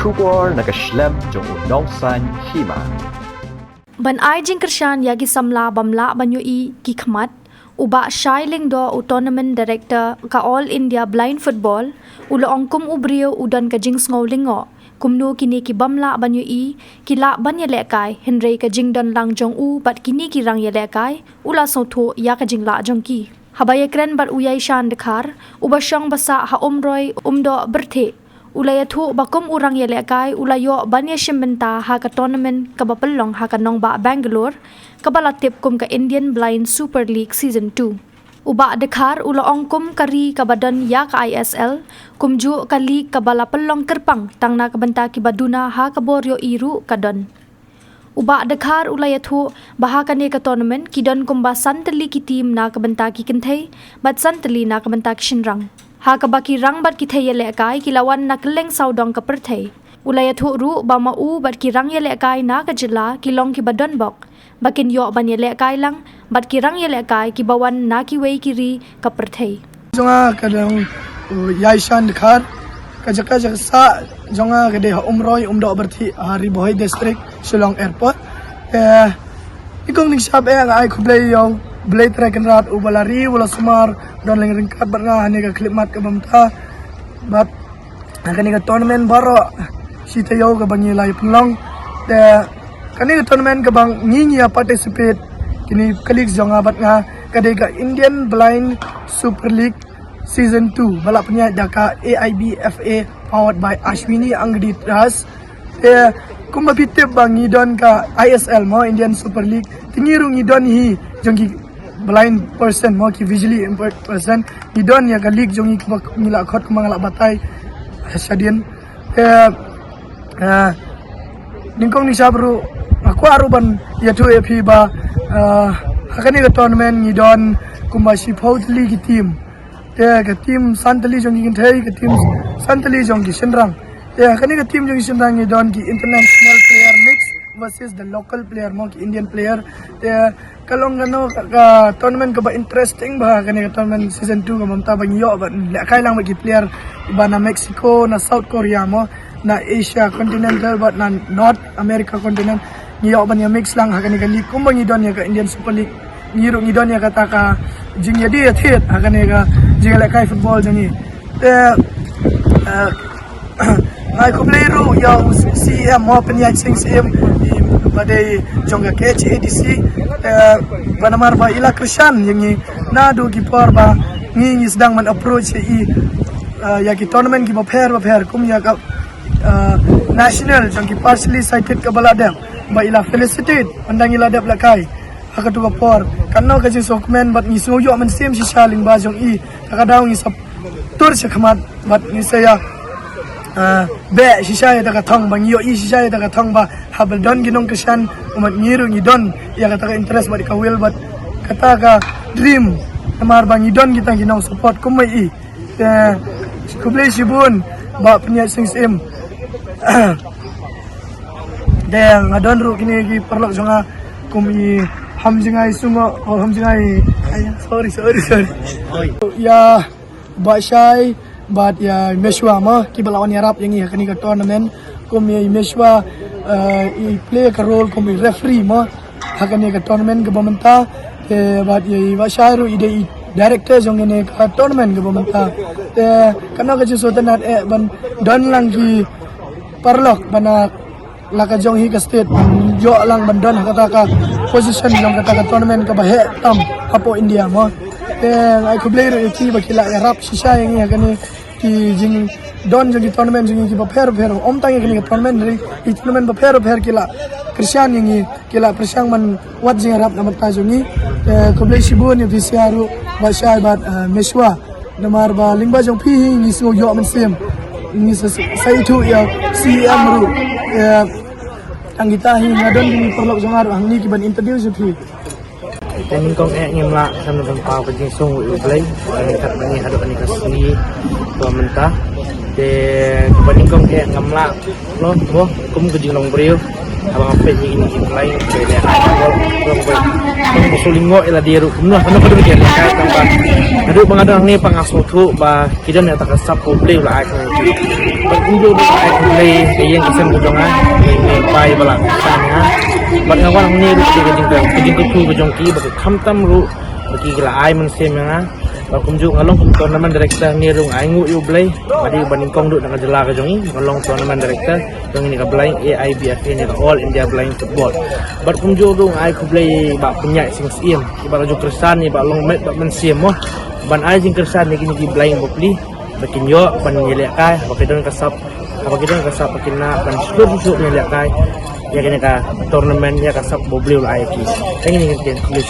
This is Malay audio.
Shubor nakaslem jong unongsan hima. Ban ai jing kershan yagi samla bamla banyu i gikmat uba Shailing do tournament director ka All India Blind Football ulo ongkum ubrio udan ka jing ngawlingo kumnu kini ki bamla banyu i kila banya lekai Henry ka jing don lang jong u bat kini ki rang ye lekai ula sotho ya ka jing la jong ki habaya kren bat uyai shan dekhar uba shang basa ha umroi umdo berthe ulaya thu bakum urang ye lekai ulayo banya shimbenta ha ka tournament ka bapalong ha ka nongba Bangalore ka balatip kum ka Indian Blind Super League Season 2 uba dekhar ula ongkum kari ka badan ya ka ISL kumju ka league ka balapalong kerpang tangna ka benta ki baduna ha ka boryo iru kadon uba dekhar ulaya thu bahakane ka tournament kidon kumba santali ki team na ka benta ki kinthei bat santali na ka benta ki shinrang ha ka baki rang bat ki thei le kai kilawan na kleng saudong ka perthei ulaya thu ru ba ma u bat ki rang ye le kai na ka jila kilong ki badon bok bakin yo ban ye le kai lang bat ki rang ye le kai ki bawan na ki wei kiri ka perthei jonga kadang yaishan khar kajaka sa jonga gede umroi umdo berthi hari boy district Shillong airport ikong ning sab ai khublei yo blai tracken rat ubalari wala sumar don leng ringkat barna ne ka klipmat ka bamta bat akani ka tournament baro sita yo ka bangi lai punglong de kani ka tournament ka bang ngi participate kini colleagues jonga bat nga kade ka Indian Blind Super League Season 2 balap punya daka AIBFA powered by Ashwini Angdi Trust kumba pitip bang ngidon ka ISL mo Indian Super League tingiru ngidon hi jongki blind person mo ki visually impaired person ngidon ya ka league jongi ngila khot kumangala batai stadium ningkong ni sabru aku aruban yatu epi ba hakani ka tournament ngidon kumba sipautli ki team ka team santali jongi kinthei ka team santali jongi shenrang hakani ka team jongi shenrang ngidon ki international player mix versus the local player mo ki Indian player kalong gano ka tournament ka ba interesting ba kani ka tournament season 2 ka mamta ba ngiyo ba kai lang ba ki player iba na Mexico na South Korea mo na Asia continental but na North America continent ngiyo ba niya mix lang hakani ka league kumbang idon ya ka Indian Super League ngiru ngidon ya kata ka jing ya dia thet hakani ka jing la kai football jani ai kublero ya CM mo penyai sing CM badai jonga KHADC banamar ba ila Krishan yang na do gipor ba ngi sedang men approach ya ki tournament ki ba pair kum ya ka national jong ki partially sighted ka balada ba ila felicitate pandang ila dap lakai haka tu por kanno ka ji sokmen bat ngi soyo man sem si shaling ba jong ka daw ngi sap tur se khamat bat ngi saya be shisha ya daga thong bang yo shisha ya daga thong ba habel don ginong keshan umat ngiru ngidon ya kata ka interest ba ka will but kata ka dream namar bang idon kita ginong support kumai kublai sibun ba punya sing sim deng adon ru kini gi perlok jonga kumi hamjingai sungo hamjingai sorry ya ba shai but ya Meshwa ma ki balawan yarap yang ya kani ka tournament kum ya Meshwa I play ka role kum referee ma hakani ka tournament ka bamanta but ya Washaru ide director jong ne ka tournament ka bamanta kana ka jiso tanat ban don lang ki parlok bana laka jong hi ka state jo lang ban don kata ka position jong kata ka tournament ka bahe tam hapo India ma ai kublero ki bakila yarap shisha yang ya kani ki jing don jong tournament jing ki ba pher om tang kini tournament ri tournament ba pher kila Krishan yang kila persang man wat jing yarap namat ta jongi kublai sibun ni bisiaru ba shai bat Meshwa namar ba lingba jong pi ni so yo man sem ni sai tu ya CM ru anggita hi ngadon ni perlok jong aru ang ni ki ban introduce pi Tening kong ngem la sama dengan pau kejing sung u play kat bani hadu ani kasni to mentah de kebaning kong kayak ngamla lo boh kum kejing long brio abang apa ini lain beda kong musulingo ila diru kumno ano pa dumi kaya kaya tangkan adu pangadang ni pangasutu ba kita ni tak sap publik lah ai kong berkunjung di ai publik kaya yang isem kujongan ni pai balak sana bat ngawan ni ru kejing kutu kejongki ba kam tam ru bagi gila ai man sem nga kunjung ngalong tournament director ni rung ai ngu yu blay badi baning kong duk dengan jela ka jongi ngalong tournament director jong ni ka blay AIBFA ni ka All India Blind Football bat kunjung rung ai ku blay ba punya sing siem iba raju kersan ni ba long met ba men siem mo ban ai jing kersan ni kini blind bopli bakin yo ban nyelek kai bakidon kasap bakina ban susu nyelek kai ya kini ka tournament ya kasap bobli ul ai ki ini kan kulis